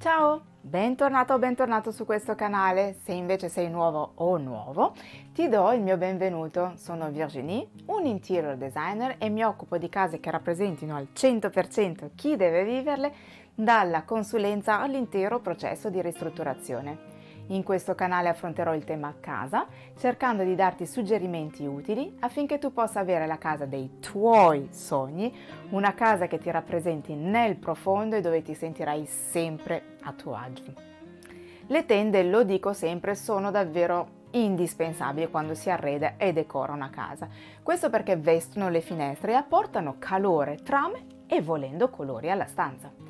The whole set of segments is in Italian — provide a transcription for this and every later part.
Ciao, bentornato o bentornato su questo canale. Se invece sei nuovo o nuovo, ti do il mio benvenuto. Sono Virginie, un interior designer e mi occupo di case che rappresentino al 100% chi deve viverle, dalla consulenza all'intero processo di ristrutturazione. In questo canale affronterò il tema casa, cercando di darti suggerimenti utili affinché tu possa avere la casa dei tuoi sogni, una casa che ti rappresenti nel profondo e dove ti sentirai sempre a tuo agio. Le tende, lo dico sempre, sono davvero indispensabili quando si arreda e decora una casa. Questo perché vestono le finestre e apportano calore, trame e volendo colori alla stanza.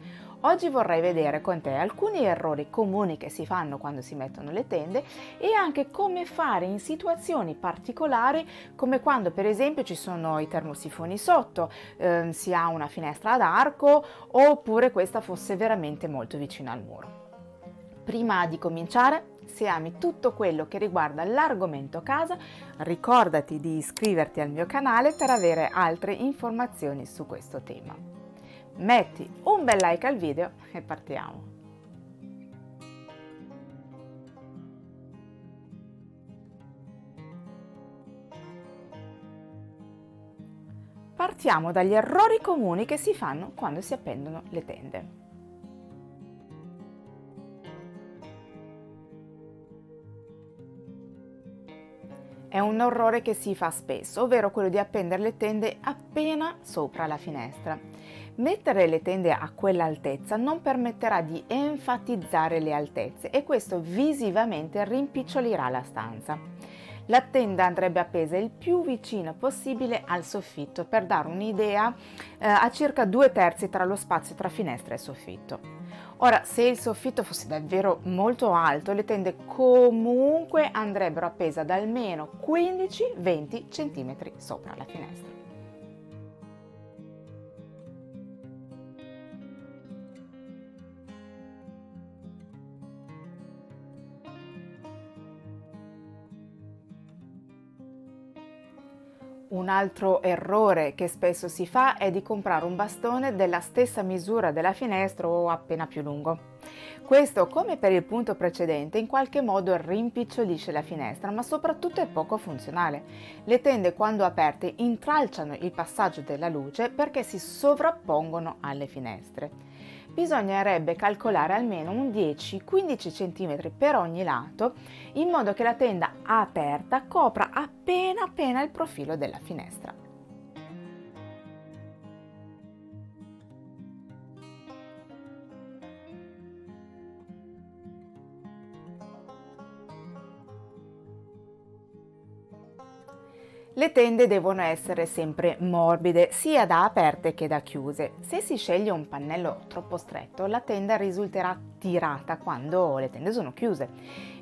Oggi vorrei vedere con te alcuni errori comuni che si fanno quando si mettono le tende e anche come fare in situazioni particolari, come quando per esempio ci sono i termosifoni sotto, si ha una finestra ad arco oppure questa fosse veramente molto vicina al muro. Prima di cominciare, se ami tutto quello che riguarda l'argomento casa, ricordati di iscriverti al mio canale per avere altre informazioni su questo tema. Metti un bel like al video e partiamo! Partiamo dagli errori comuni che si fanno quando si appendono le tende. È un errore che si fa spesso, ovvero quello di appendere le tende appena sopra la finestra. Mettere le tende a quell'altezza non permetterà di enfatizzare le altezze e questo visivamente rimpicciolirà la stanza. La tenda andrebbe appesa il più vicino possibile al soffitto per dare un'idea a circa 2/3 tra lo spazio tra finestra e soffitto. Ora, se il soffitto fosse davvero molto alto, le tende comunque andrebbero appese ad almeno 15-20 cm sopra la finestra. Un altro errore che spesso si fa è di comprare un bastone della stessa misura della finestra o appena più lungo. Questo, come per il punto precedente, in qualche modo rimpicciolisce la finestra, ma soprattutto è poco funzionale. Le tende, quando aperte, intralciano il passaggio della luce perché si sovrappongono alle finestre. Bisognerebbe calcolare almeno un 10-15 cm per ogni lato, in modo che la tenda aperta copra appena il profilo della finestra. Le tende devono essere sempre morbide, sia da aperte che da chiuse. Se si sceglie un pannello troppo stretto, la tenda risulterà tirata quando le tende sono chiuse.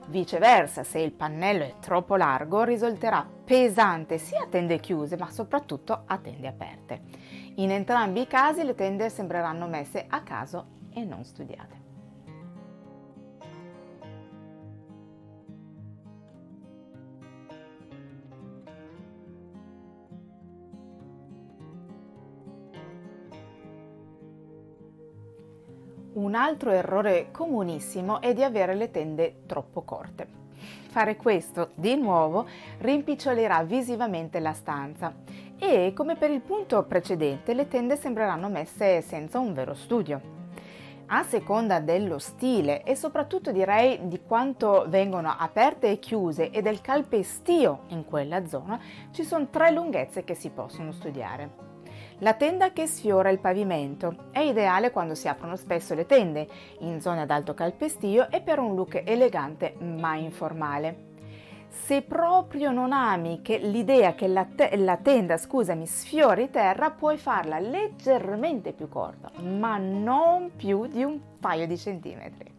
Viceversa, se il pannello è troppo largo, risulterà pesante sia a tende chiuse, ma soprattutto a tende aperte. In entrambi i casi le tende sembreranno messe a caso e non studiate. Un altro errore comunissimo è di avere le tende troppo corte. Fare questo, di nuovo, rimpicciolirà visivamente la stanza e, come per il punto precedente, le tende sembreranno messe senza un vero studio. A seconda dello stile e soprattutto direi di quanto vengono aperte e chiuse e del calpestio in quella zona, ci sono 3 lunghezze che si possono studiare. La tenda che sfiora il pavimento è ideale quando si aprono spesso le tende, in zone ad alto calpestio e per un look elegante ma informale. Se proprio non ami l'idea che la tenda, sfiori terra, puoi farla leggermente più corta, ma non più di un paio di centimetri.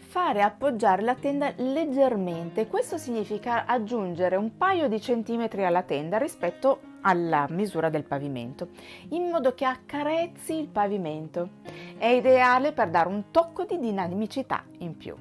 Fare appoggiare la tenda leggermente, questo significa aggiungere un paio di centimetri alla tenda rispetto alla misura del pavimento, in modo che accarezzi il pavimento. È ideale per dare un tocco di dinamicità in più.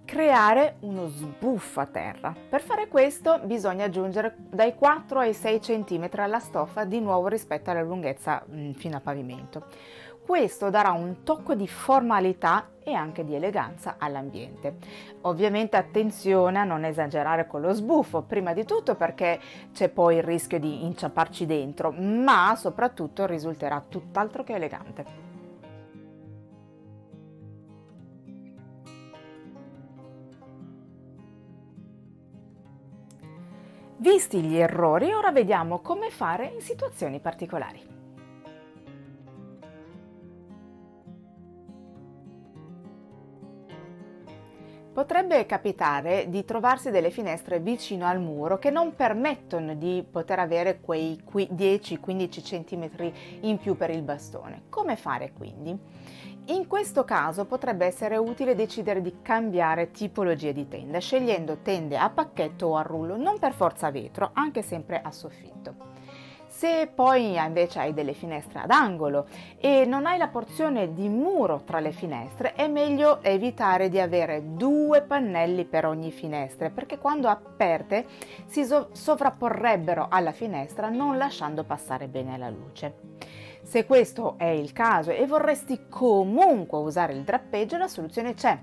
creare uno sbuffo a terra. Per fare questo bisogna aggiungere dai 4 ai 6 cm alla stoffa di nuovo rispetto alla lunghezza fino a pavimento. Questo darà un tocco di formalità e anche di eleganza all'ambiente. Ovviamente attenzione a non esagerare con lo sbuffo, prima di tutto perché c'è poi il rischio di inciamparci dentro, ma soprattutto risulterà tutt'altro che elegante. Visti gli errori, ora vediamo come fare in situazioni particolari. Potrebbe capitare di trovarsi delle finestre vicino al muro che non permettono di poter avere quei 10-15 cm in più per il bastone. Come fare quindi? In questo caso potrebbe essere utile decidere di cambiare tipologia di tenda, scegliendo tende a pacchetto o a rullo, non per forza a vetro, anche sempre a soffitto. Se poi invece hai delle finestre ad angolo e non hai la porzione di muro tra le finestre, è meglio evitare di avere 2 pannelli per ogni finestra, perché quando aperte si sovrapporrebbero alla finestra non lasciando passare bene la luce. Se questo è il caso e vorresti comunque usare il drappeggio, la soluzione c'è,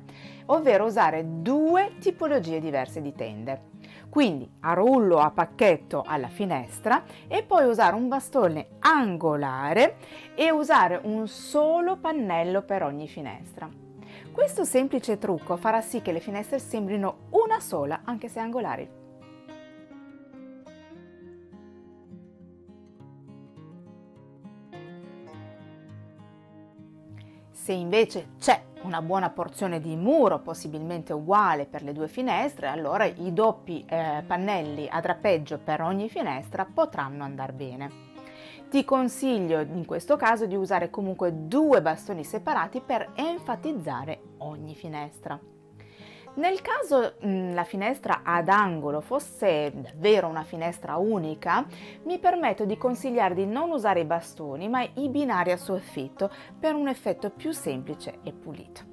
ovvero usare 2 tipologie diverse di tende. Quindi a rullo o a pacchetto alla finestra e poi usare un bastone angolare e usare un solo pannello per ogni finestra. Questo semplice trucco farà sì che le finestre sembrino una sola, anche se angolari. Se invece c'è una buona porzione di muro, possibilmente uguale per le 2 finestre, allora i doppi pannelli a drappeggio per ogni finestra potranno andare bene. Ti consiglio in questo caso di usare comunque 2 bastoni separati per enfatizzare ogni finestra. Nel caso la finestra ad angolo fosse davvero una finestra unica, mi permetto di consigliare di non usare i bastoni, ma i binari a soffitto per un effetto più semplice e pulito.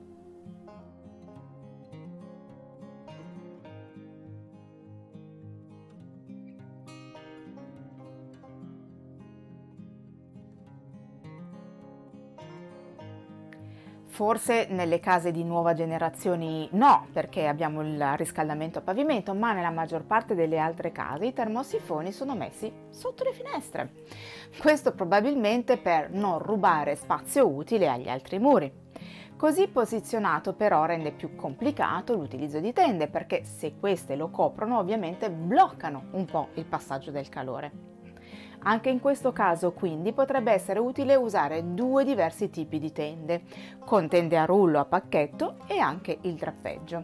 Forse nelle case di nuova generazione no, perché abbiamo il riscaldamento a pavimento, ma nella maggior parte delle altre case i termosifoni sono messi sotto le finestre. Questo probabilmente per non rubare spazio utile agli altri muri. Così posizionato però rende più complicato l'utilizzo di tende, perché se queste lo coprono ovviamente bloccano un po' il passaggio del calore. Anche in questo caso quindi potrebbe essere utile usare 2 diversi tipi di tende, con tende a rullo a pacchetto e anche il drappeggio.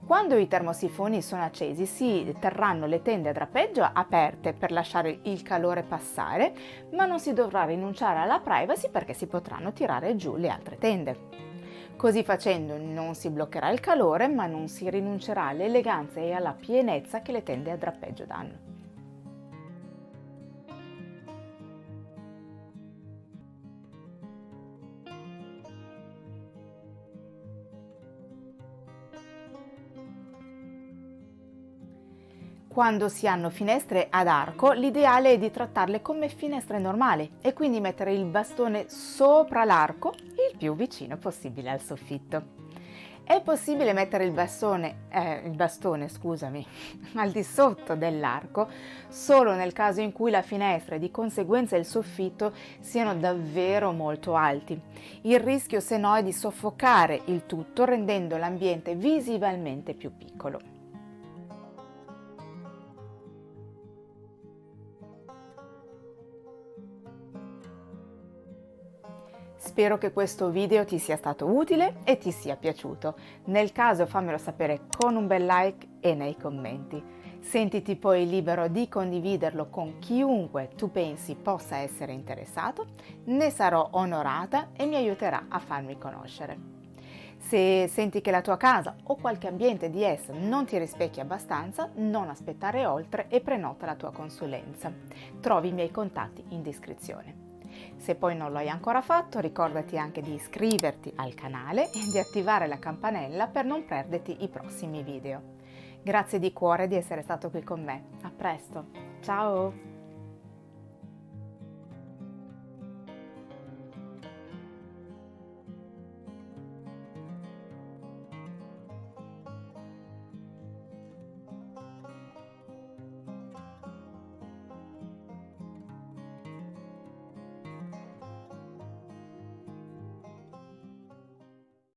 Quando i termosifoni sono accesi si terranno le tende a drappeggio aperte per lasciare il calore passare, ma non si dovrà rinunciare alla privacy perché si potranno tirare giù le altre tende. Così facendo non si bloccherà il calore, ma non si rinuncerà all'eleganza e alla pienezza che le tende a drappeggio danno. Quando si hanno finestre ad arco, l'ideale è di trattarle come finestre normali e quindi mettere il bastone sopra l'arco il più vicino possibile al soffitto. È possibile mettere il bastone, al di sotto dell'arco solo nel caso in cui la finestra e di conseguenza il soffitto siano davvero molto alti. Il rischio se no è di soffocare il tutto rendendo l'ambiente visibilmente più piccolo. Spero che questo video ti sia stato utile e ti sia piaciuto. Nel caso fammelo sapere con un bel like e nei commenti. Sentiti poi libero di condividerlo con chiunque tu pensi possa essere interessato, ne sarò onorata e mi aiuterà a farmi conoscere. Se senti che la tua casa o qualche ambiente di essa non ti rispecchia abbastanza, non aspettare oltre e prenota la tua consulenza. Trovi i miei contatti in descrizione. Se poi non lo hai ancora fatto, ricordati anche di iscriverti al canale e di attivare la campanella per non perderti i prossimi video. Grazie di cuore di essere stato qui con me. A presto. Ciao!